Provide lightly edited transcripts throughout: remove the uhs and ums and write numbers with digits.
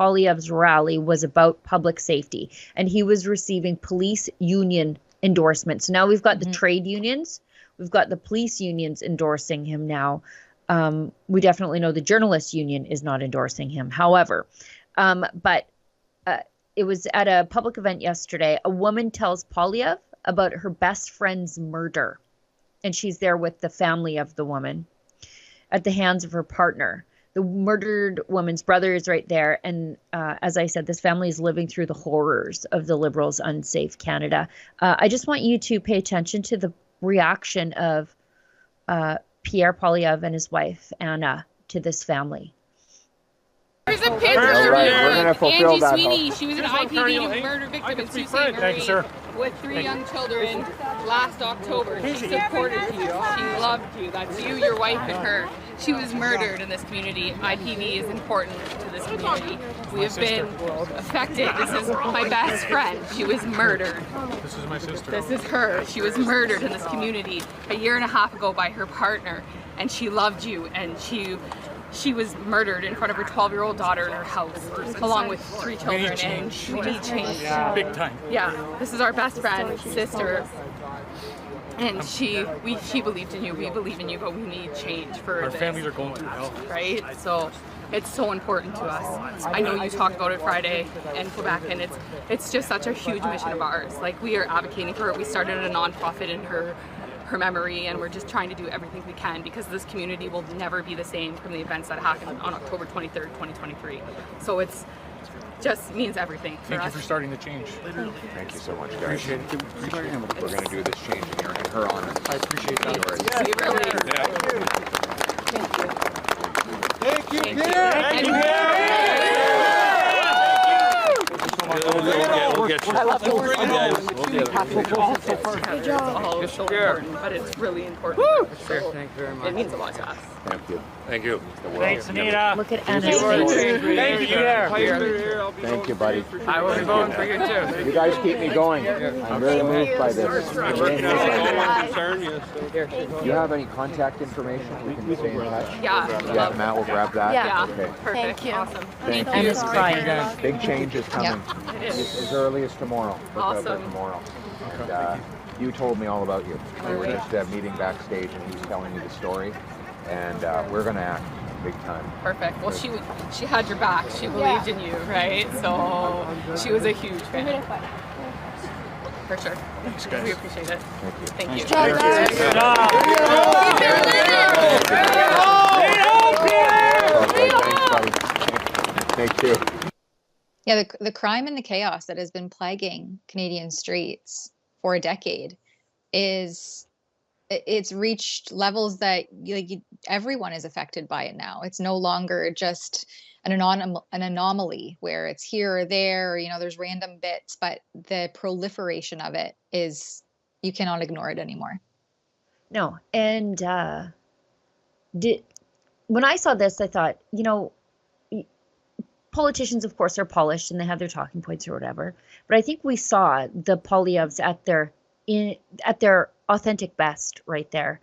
Poilievre's rally was about public safety, and he was receiving police union endorsements. So now we've got the trade unions, we've got the police unions endorsing him now. We definitely know the journalists union is not endorsing him. However, but it was at a public event yesterday. A woman tells Poilievre about her best friend's murder, and she's there with the family of the woman at the hands of her partner. The murdered woman's brother is right there. And as I said, this family is living through the horrors of the Liberals' unsafe Canada. I just want you to pay attention to the reaction of Pierre Poilievre and his wife, Anna, to this family. There's a picture of Angie Sweeney. She was an IPD murder victim in Sault Ste. Marie with 3 young children last October. She supported you. She loved you. That's you, your wife, and her. She was murdered in this community. IPD is important to this community. We have been affected. This is my best friend. She was murdered. This is my sister. This is her. She was murdered in this community a year and a half ago by her partner, and she loved you, and she was murdered in front of her 12-year-old daughter in her house, along with 3 children, and we need change. Big time. Yeah, this is our best friend, sister, and she believed in you, we believe in you, but we need change for Our this, families are going through hell. right? So it's so important to us. I know you talked about it Friday in Quebec, and it's just such a huge mission of ours. Like, we are advocating for it. We started a nonprofit in her memory, and we're just trying to do everything we can, because this community will never be the same from the events that happened on October 23rd, 2023. So it's just means everything for Thank us. you for starting the change. Thank you so much, guys. Appreciate it. We're going to do this change in her honor. I appreciate that. We really, Thank you, thank you. Pierre. We'll get you. I love the We'll get it. Good job. All so important, but it's really important. So Thank you very much. it means a lot to us. Thank you. Thank you. Thanks, Anita. Look at Anna. Thank you, Pierre. Thank you, buddy. I will be voting for you too. You guys keep me going. I'm really moved by this. Do you have any contact information? We can stay in touch. Yeah. Matt will grab that. Yeah. Okay. Perfect. Awesome. Thank you. Anna's crying. Big change is coming. It is. As early as tomorrow. Look out for Awesome. tomorrow. And you told me all about you. We were just meeting backstage, and he was telling me the story. And we're going to act big time. Perfect. Well, she had your back. She believed in you, right? So she was a huge fan. For sure. Thanks, guys. We appreciate it. Thank you. Thank you. Good job. Okay, thanks, buddy. Thank you. Yeah, the crime and the chaos that has been plaguing Canadian streets for a decade it's reached levels that everyone is affected by it now. It's no longer just an anomaly where it's here or there, there's random bits, but the proliferation of it is, you cannot ignore it anymore. No, and when I saw this, I thought, politicians, of course, are polished and they have their talking points or whatever. But I think we saw the Poilievres at their authentic best right there.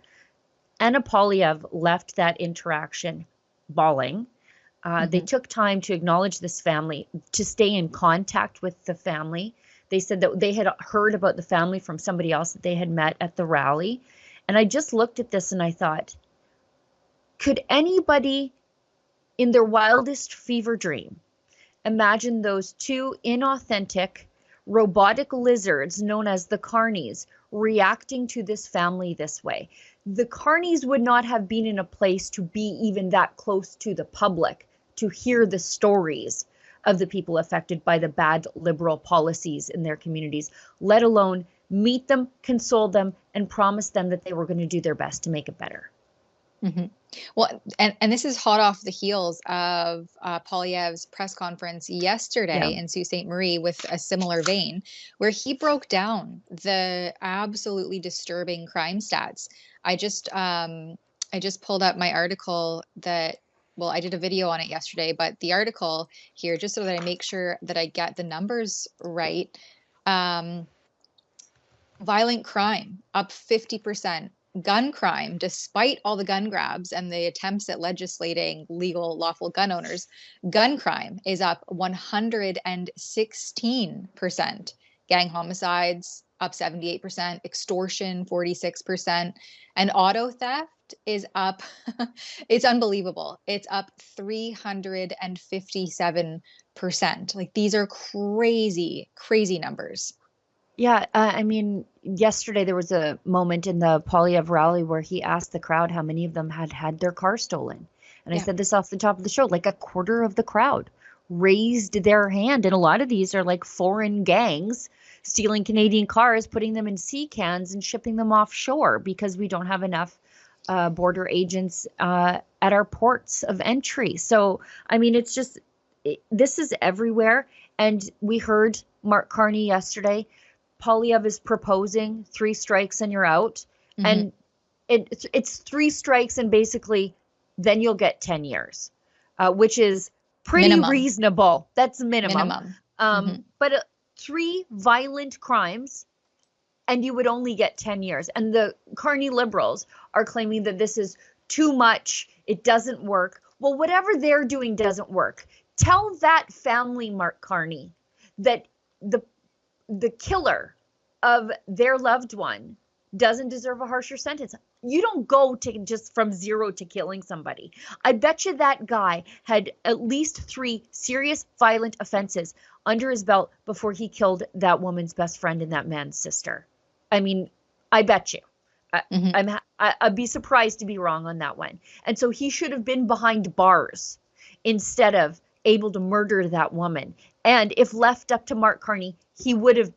Anna Poilievre left that interaction bawling. They took time to acknowledge this family, to stay in contact with the family. They said that they had heard about the family from somebody else that they had met at the rally. And I just looked at this and I thought, could anybody in their wildest fever dream imagine those 2 inauthentic robotic lizards known as the carnies reacting to this family this way? The carnies would not have been in a place to be even that close to the public to hear the stories of the people affected by the bad Liberal policies in their communities, let alone meet them, console them, and promise them that they were going to do their best to make it better. Mm-hmm. Well, and this is hot off the heels of Poilievre's press conference yesterday in Sault Ste. Marie with a similar vein, where he broke down the absolutely disturbing crime stats. I just pulled up my article I did a video on it yesterday, but the article here, just so that I make sure that I get the numbers right. Violent crime up 50% gun crime, despite all the gun grabs and the attempts at legislating legal, lawful gun owners, gun crime is up 116%. Gang homicides up 78%, extortion 46%, and auto theft is up. It's unbelievable. It's up 357%. Like, these are crazy, crazy numbers. Yeah, I mean, yesterday there was a moment in the Poilievre rally where he asked the crowd how many of them had had their car stolen. And I said this off the top of the show, like a quarter of the crowd raised their hand. And a lot of these are like foreign gangs stealing Canadian cars, putting them in sea cans and shipping them offshore because we don't have enough border agents at our ports of entry. So, I mean, it's just, this is everywhere. And we heard Mark Carney yesterday. Poilievre is proposing 3 strikes and you're out. And it's 3 strikes and basically then you'll get 10 years, which is pretty reasonable. That's minimum. But 3 violent crimes and you would only get 10 years. And the Carney Liberals are claiming that this is too much. It doesn't work. Well, whatever they're doing doesn't work. Tell that family, Mark Carney, that the killer of their loved one doesn't deserve a harsher sentence. You don't go to just from 0 to killing somebody. I bet you that guy had at least 3 serious violent offenses under his belt before he killed that woman's best friend and that man's sister. I mean, I bet you. I'd be surprised to be wrong on that one. And so he should have been behind bars instead of able to murder that woman. And if left up to Mark Carney, he would have,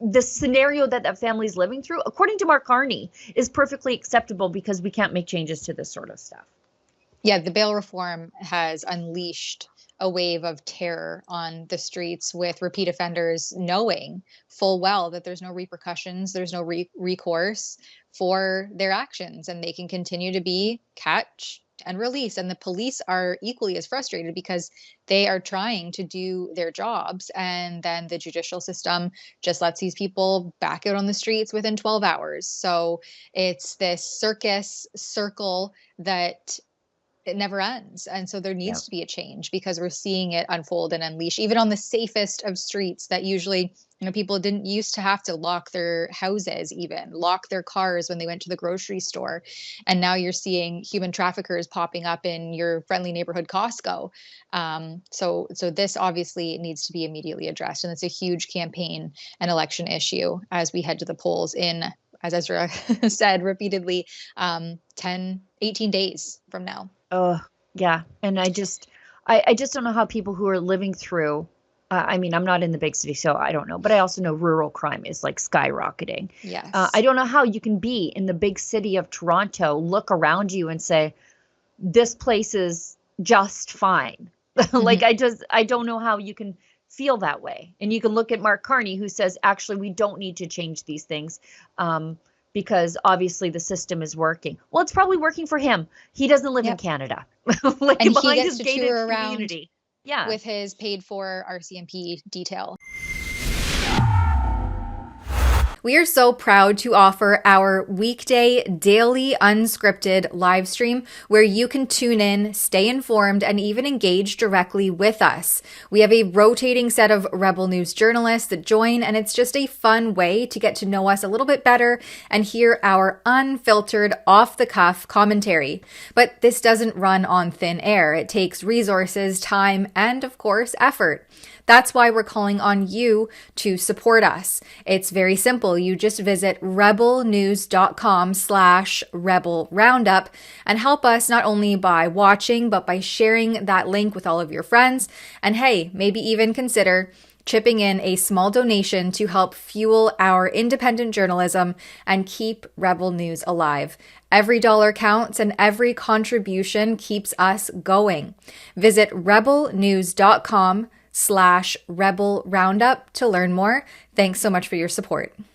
the scenario that family's living through, according to Mark Carney, is perfectly acceptable because we can't make changes to this sort of stuff. Yeah, the bail reform has unleashed a wave of terror on the streets, with repeat offenders knowing full well that there's no repercussions, there's no recourse for their actions, and they can continue to be catch and release. And the police are equally as frustrated because they are trying to do their jobs, and then the judicial system just lets these people back out on the streets within 12 hours. So it's this circle that it never ends. And so there needs to be a change, because we're seeing it unfold and unleash even on the safest of streets that usually, people didn't used to have to lock their houses, even lock their cars when they went to the grocery store. And now you're seeing human traffickers popping up in your friendly neighborhood Costco. So this obviously needs to be immediately addressed. And it's a huge campaign and election issue as we head to the polls in, as Ezra said repeatedly, 18 days from now. Yeah. And I just don't know how people who are living through, I mean, I'm not in the big city, so I don't know, but I also know rural crime is like skyrocketing. Yes. I don't know how you can be in the big city of Toronto, look around you and say, this place is just fine. Like, I don't know how you can feel that way. And you can look at Mark Carney, who says, actually, we don't need to change these things. Because obviously the system is working. Well, it's probably working for him. He doesn't live in Canada. Like, and behind he gets his to gated tour around community. Yeah. With his paid for RCMP detail. We are so proud to offer our weekday daily unscripted live stream where you can tune in, stay informed, and even engage directly with us. We have a rotating set of Rebel News journalists that join, and it's just a fun way to get to know us a little bit better and hear our unfiltered, off-the-cuff commentary. But this doesn't run on thin air. It takes resources, time, and of course, effort. That's why we're calling on you to support us. It's very simple. You just visit rebelnews.com/Rebel Roundup and help us not only by watching, but by sharing that link with all of your friends. And hey, maybe even consider chipping in a small donation to help fuel our independent journalism and keep Rebel News alive. Every dollar counts and every contribution keeps us going. Visit rebelnews.com/Rebel Roundup to learn more. Thanks so much for your support.